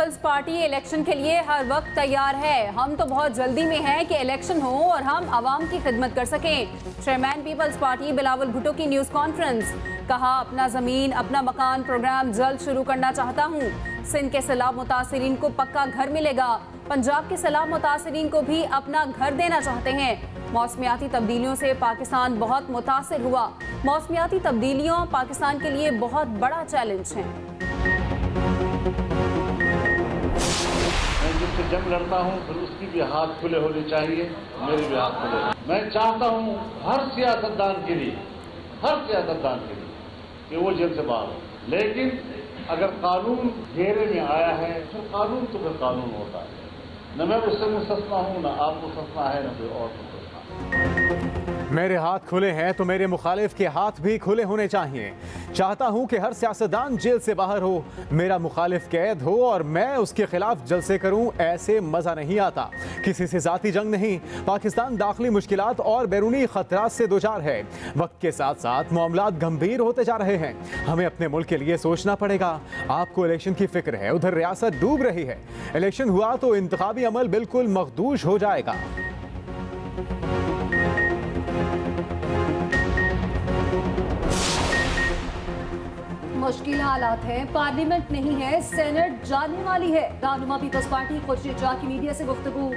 Peoples party election के लिए हर वक्त तैयार है। हम तो बहुत जल्दी में हैं कि इलेक्शन हो और हम आवाम की खिदमत कर सकें। Chairman Peoples Party Bilawal Bhutto की न्यूज़ कॉन्फ्रेंस। कहा, अपना ज़मीन अपना मकान प्रोग्राम जल्द शुरू करना चाहता हूँ। सिंध के सैलाब मुतासिरीन को पक्का घर मिलेगा। पंजाब के सैलाब मुतासिरीन को भी अपना घर देना चाहते हैं। मौसमियाती तब्दीलियों से पाकिस्तान बहुत मुतासिर हुआ। मौसमियाती तब्दीलियों पाकिस्तान के लिए बहुत बड़ा चैलेंज है। मैं जिससे जंग लड़ता हूँ फिर उसकी भी हाथ खुले होने चाहिए, मेरे भी हाथ खुले। मैं चाहता हूँ हर सियासतदान के लिए कि वो जेल से बाहर हो, लेकिन अगर कानून घेरे में आया है तो कानून तो फिर कानून होता है। न मैं उससे मुस्तस्ना हूँ, न आप मुस्तस्ना है, न कोई और मुस्तस्ना। मेरे हाथ खुले हैं तो मेरे मुखालिफ के हाथ भी खुले होने चाहिए। चाहता हूं कि हर सियासतदान जेल से बाहर हो, मेरा मुखालिफ कैद हो और मैं उसके खिलाफ जलसे करूं। ऐसे मजा नहीं आता। किसी से जाती जंग नहीं। पाकिस्तान दाखिली मुश्किलात और बैरूनी खतरात से दोचार है। वक्त के साथ साथ मामलात गंभीर होते जा रहे हैं। हमें अपने मुल्क के लिए सोचना पड़ेगा। आपको इलेक्शन की फिक्र है, उधर रियासत डूब रही है। इलेक्शन हुआ तो इंतखाबी अमल बिल्कुल मखदूश हो जाएगा। मुश्किल हालात हैं, पार्लियामेंट नहीं है, सेनेट जाने वाली है। रहनुमा पीपल्स पार्टी खुर्शीद शाह की मीडिया से गुफ्तगू।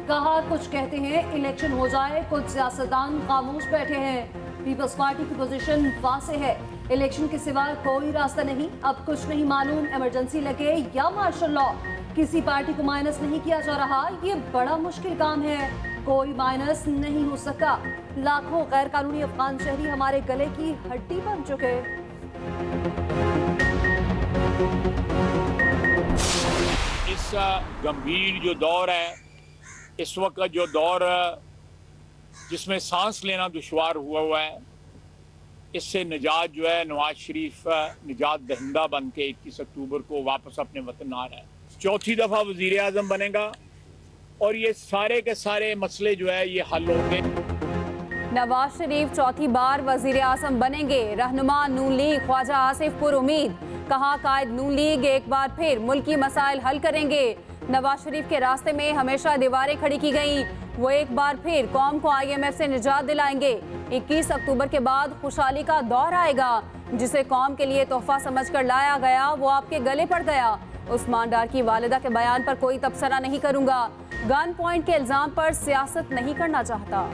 कहा, कुछ कहते हैं इलेक्शन हो जाए, कुछ सियासतदान खामोश बैठे हैं। पीपल्स पार्टी की पोजीशन वाज़ेह है, इलेक्शन के सिवा कोई रास्ता नहीं। अब कुछ नहीं मालूम, इमरजेंसी लगे या मार्शल लॉ, किसी पार्टी को माइनस नहीं किया जा रहा। ये बड़ा मुश्किल काम है, कोई माइनस नहीं हो सकता। लाखों गैर कानूनी अफगान शहरी हमारे गले की हड्डी बन चुके। इस गंभीर जो दौर है, इस वक्त जो दौर जिसमें सांस लेना दुश्वार हुआ है, इससे निजात जो है, नवाज शरीफ निजात दहिंदा बन के 21 अक्टूबर को वापस अपने वतन आ रहा है। चौथी दफा वजीर आजम बनेगा और ये सारे के सारे मसले जो है ये हल होंगे। नवाज शरीफ चौथी बार वजीर आजम बनेंगे। रहनुमा नून लीग ख्वाजा आसिफ पुर उम्मीद। कहा, कायद नून लीग एक बार फिर मुल्की मसाइल हल करेंगे। नवाज शरीफ के रास्ते में हमेशा दीवारें खड़ी की गई, वो एक बार फिर कौम को IMF से निजात दिलाएंगे। 21 अक्टूबर के बाद खुशहाली का दौर आएगा। जिसे कौम के लिए तोहफा समझकर लाया गया वो आपके गले पड़ गया। उस्मान डार की वालिदा के बयान पर कोई तबसरा नहीं करूंगा। गन पॉइंट के इल्जाम पर सियासत नहीं करना चाहता।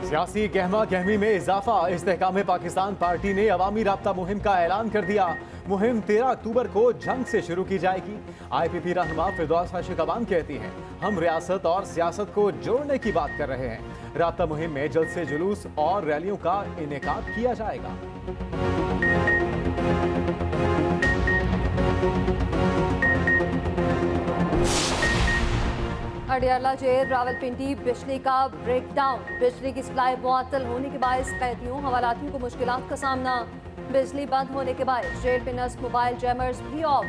सियासी गहमा गहमी में इजाफा। इस्तेहकाम पाकिस्तान पार्टी ने अवामी राब्ता मुहिम का ऐलान कर दिया। मुहिम 13 अक्टूबर को जंग से शुरू की जाएगी। IPP रहनुमा फिरदौस आशिक अवान कहती हैं, हम रियासत और सियासत को जोड़ने की बात कर रहे हैं। राब्ता मुहिम में जल्द से जुलूस और रैलियों का इनेकाद किया जाएगा। अडियाला जेल रावलपिंडी बिजली का ब्रेकडाउन। बिजली की सप्लाई मुअत्तल होने के बायस कैदियों हवालातियों को मुश्किलात का सामना। बिजली बंद होने के बाद जेल पे नस्ब मोबाइल जैमर्स भी ऑफ।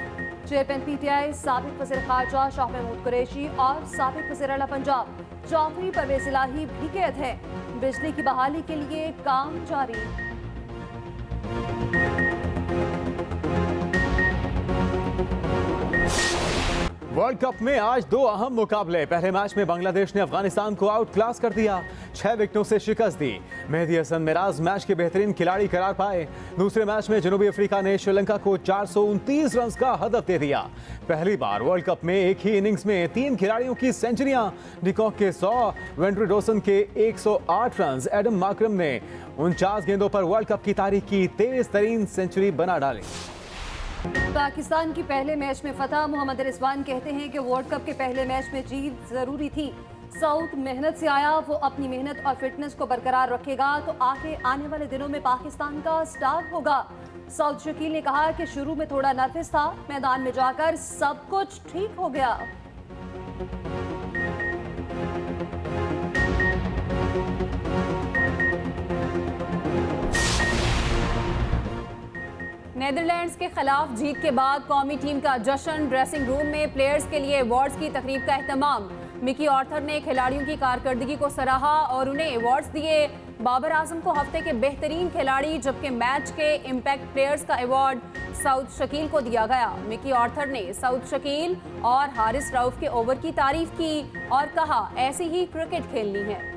चेयरमैन PTI साबिक वज़ीर ख़ारजा शाह महमूद कुरैशी और साबिक वज़ीर आला पंजाब चौधरी परवेज़ इलाही भी कैद हैं। बिजली की बहाली के लिए काम जारी। वर्ल्ड कप में आज दो अहम मुकाबले। पहले मैच में बांग्लादेश ने अफगानिस्तान को आउट क्लास कर दिया, 6 विकेटों से शिकस्त दी। मेहदी हसन मिराज मैच के बेहतरीन खिलाड़ी करार पाए। दूसरे मैच में जनूबी अफ्रीका ने श्रीलंका को 429 रन का हदफ दे दिया। पहली बार वर्ल्ड कप में एक ही इनिंग्स में 3 खिलाड़ियों की सेंचुरियां। निकॉक के 100, वेंड्री डॉसन के 108 रन। एडम मार्करम ने 49 गेंदों पर वर्ल्ड कप की तारीख की तेज तरीन सेंचुरी बना डाली। पाकिस्तान की पहले मैच में फतह। मोहम्मद रिजवान कहते हैं कि वर्ल्ड कप के पहले मैच में जीत जरूरी थी। सऊद मेहनत से आया, वो अपनी मेहनत और फिटनेस को बरकरार रखेगा तो आगे आने वाले दिनों में पाकिस्तान का स्टार होगा। सऊद शकील ने कहा कि शुरू में थोड़ा नर्वस था, मैदान में जाकर सब कुछ ठीक हो गया। नेदरलैंड्स के खिलाफ जीत के बाद कौमी टीम का जश्न। ड्रेसिंग रूम में प्लेयर्स के लिए अवार्ड्स की तकरीब का एहतमाम। मिकी ऑर्थर ने खिलाड़ियों की कारकर्दगी को सराहा और उन्हें अवार्ड्स दिए। बाबर आजम को हफ्ते के बेहतरीन खिलाड़ी जबकि मैच के इम्पैक्ट प्लेयर्स का अवार्ड सऊद शकील को दिया गया। मिकी आर्थर ने सऊद शकील और हारिस रऊफ के ओवर की तारीफ की और कहा ऐसी ही क्रिकेट खेलनी है।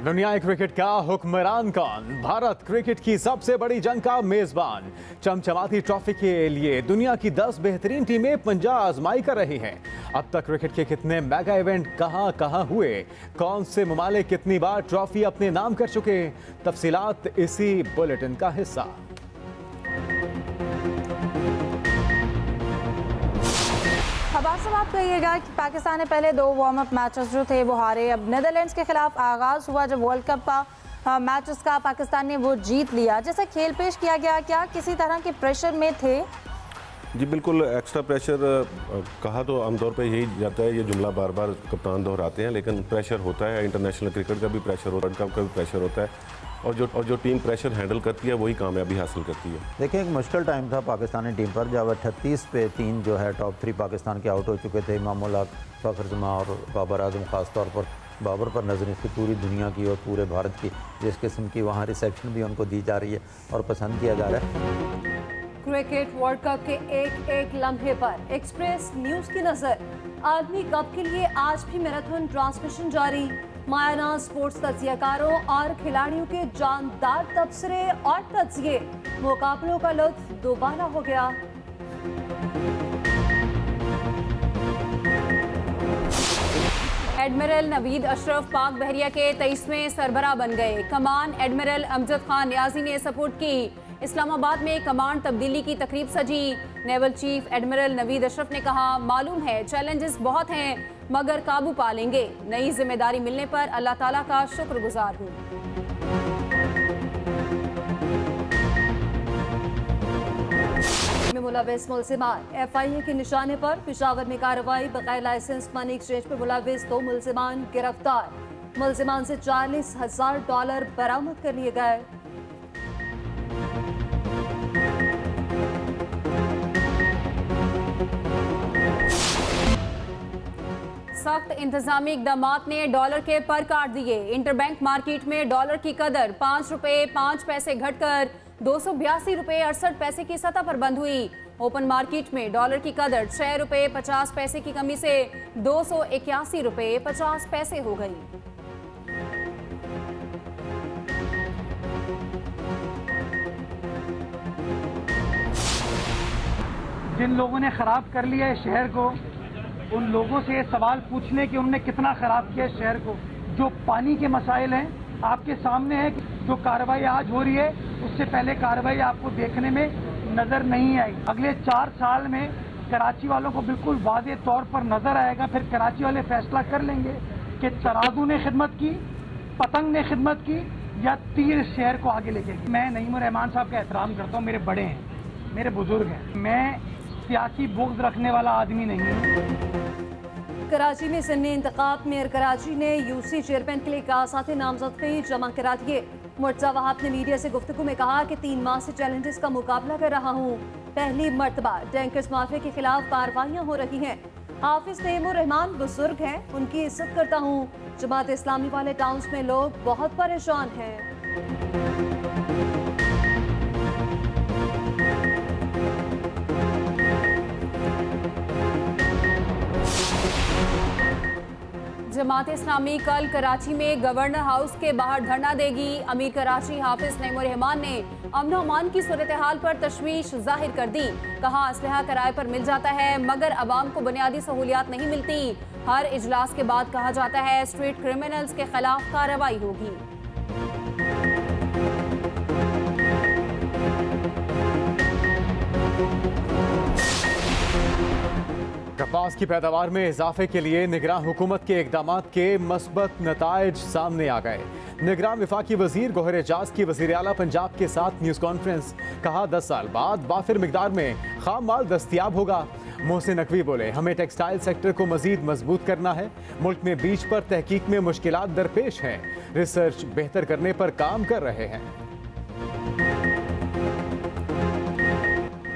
दुनिया क्रिकेट का हुक्मरान कौन? भारत क्रिकेट की सबसे बड़ी जंग का मेजबान। चमचमाती ट्रॉफी के लिए दुनिया की 10 बेहतरीन टीमें पंजा आजमाई कर रही हैं। अब तक क्रिकेट के कितने मेगा इवेंट कहां कहां हुए, कौन से ममालिक कितनी बार ट्रॉफी अपने नाम कर चुके, तफसीलात इसी बुलेटिन का हिस्सा। अब्बास साहब, आप कहिएगा कि पाकिस्तान ने पहले 2 वार्म अप मैचेस जो थे वो हारे। अब नीदरलैंड्स के खिलाफ आगाज़ हुआ जब वर्ल्ड कप का मैचेस का पाकिस्तान ने वो जीत लिया। जैसा खेल पेश किया गया, क्या किसी तरह के प्रेशर में थे? जी बिल्कुल, एक्स्ट्रा प्रेशर कहा तो आमतौर पे यही जाता है, ये जुमला बार बार कप्तान दोहराते हैं, लेकिन प्रेशर होता है। इंटरनेशनल क्रिकेट का भी प्रेशर होता है, वर्ल्ड कप का भी प्रेशर होता है, और जो टीम प्रेशर हैंडल करती है वही कामयाबी हासिल करती है। देखिए, एक मुश्किल टाइम था पाकिस्तानी टीम पर जब 38 पे 3 जो है टॉप 3 पाकिस्तान के आउट हो चुके थे। इमामुल हक, फ़खर जमां और बाबर आजम, ख़ास तौर पर बाबर पर नज़र इसकी पूरी दुनिया की और पूरे भारत की, जिस किस्म की वहाँ रिसेप्शन भी उनको दी जा रही है और पसंद किया जा रहा है। क्रिकेट वर्ल्ड कप के एक एक लम्हे पर एक्सप्रेस न्यूज़ की नज़र। आदमी कप के लिए आज भी मैराथन ट्रांसमिशन जारी। मायाना स्पोर्ट्स तज्जियाकारों और खिलाड़ियों के जानदार तबसरे और तज्जिए, मुकाबलों का लुत्फ दोबारा हो गया। एडमिरल नवीद अशरफ पाक बहरिया के 23वें सरबराह बन गए। कमान एडमिरल अमजद खान न्याजी ने सपोर्ट की। इस्लामाबाद में कमांड तब्दीली की तकरीब सजी। Naval chief admiral Naveed Ashraf ने कहा, मालूम है चैलेंजेस बहुत हैं मगर काबू पा लेंगे। नई जिम्मेदारी मिलने पर अल्लाह ताला का शुक्रगुजार हूँ। में मुलविस मुलजिमान FIA के निशाने पर पेशावर में कार्रवाई। बगैर लाइसेंस मनी एक्सचेंज पर मुलविस 2 मुलजिमान गिरफ्तार। मुलजिमान से $40,000 बरामद कर लिए गए। सख्त इंतजामी इकदामात ने डॉलर के पर काट दिए। इंटरबैंक मार्केट में डॉलर की कदर ₹5.05 घटकर ₹282.68 की सतह पर बंद हुई। ओपन मार्केट में डॉलर की कदर ₹6.50 की कमी से ₹281.50 हो गई। जिन लोगों ने खराब कर लिया है शहर को, उन लोगों से ये सवाल पूछ लें कि उन्होंने कितना खराब किया है शहर को। जो पानी के मसाइल हैं आपके सामने है। जो कार्रवाई आज हो रही है उससे पहले कार्रवाई आपको देखने में नजर नहीं आई। अगले 4 साल में कराची वालों को बिल्कुल वाज़े तौर पर नजर आएगा। फिर कराची वाले फैसला कर लेंगे कि तराजू ने खिदमत की, पतंग ने खिदमत की या तीर शहर को आगे लेके। मैं नईम रहमान साहब का एहतराम करता हूँ, मेरे बड़े हैं, मेरे बुजुर्ग हैं। मैं सियासी बुग़्ज़ रखने वाला आदमी नहीं हूँ। कराची में सिन्नी इंतखाब मेयर कराची ने UC चेयरमैन के लिए 61 नामजदगी जमा करा दिए। मुर्तज़ा वहाब ने मीडिया से गुफ्तगू में कहा कि 3 माह से चैलेंजेस का मुकाबला कर रहा हूँ। पहली मर्तबा टैंकर्स माफिया के खिलाफ कार्रवाइयाँ हो रही हैं। हाफिज नईमुर रहमान बुजुर्ग हैं, उनकी इज्जत करता हूँ। जमात इस्लामी वाले टाउन्स में लोग बहुत परेशान हैं। जमात इस्लामी कल कराची में गवर्नर हाउस के बाहर धरना देगी। अमीर कराची हाफिज नईमुर रहमान ने अमन अमान की सूरत हाल पर तशवीश जाहिर कर दी। कहा, असलहा किराए पर मिल जाता है मगर अवाम को बुनियादी सहूलियात नहीं मिलती। हर इजलास के बाद कहा जाता है स्ट्रीट क्रिमिनल्स के खिलाफ कार्रवाई होगी। कपास की पैदावार में इजाफे के लिए निगरान हुकूमत के इकदामात के मस्बत नताइज सामने आ गए। निगरान वफाकी वजीर गौहर एजाज की वजीर आला पंजाब के साथ न्यूज़ कॉन्फ्रेंस। कहा, 10 साल बाद वाफिर मिकदार में खाम माल दस्तियाब होगा। मोहसिन नकवी बोले, हमें टेक्सटाइल सेक्टर को मजीद मजबूत करना है। मुल्क में बीज पर तहकीक में मुश्किलात दरपेश हैं। रिसर्च बेहतर करने पर काम कर रहे हैं।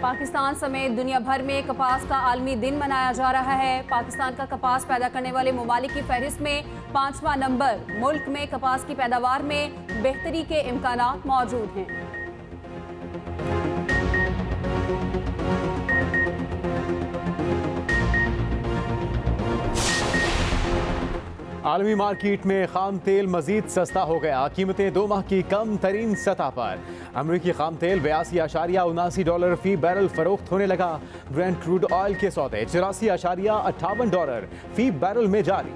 पाकिस्तान समेत दुनिया भर में कपास का आलमी दिन मनाया जा रहा है। पाकिस्तान का कपास पैदा करने वाले ममालिक की फहरिस्त में 5वां नंबर। मुल्क में कपास की पैदावार में बेहतरी के इम्कानात मौजूद हैं। आलमी मार्केट में खाम तेल मजीद सस्ता हो गया। कीमतें 2 माह की कम तरीन सतह पर। अमरीकी खाम तेल $82.79 फी बैरल फरोख्त होने लगा। ब्रेंट क्रूड ऑयल के सौदे $84.58 फी बैरल में जारी।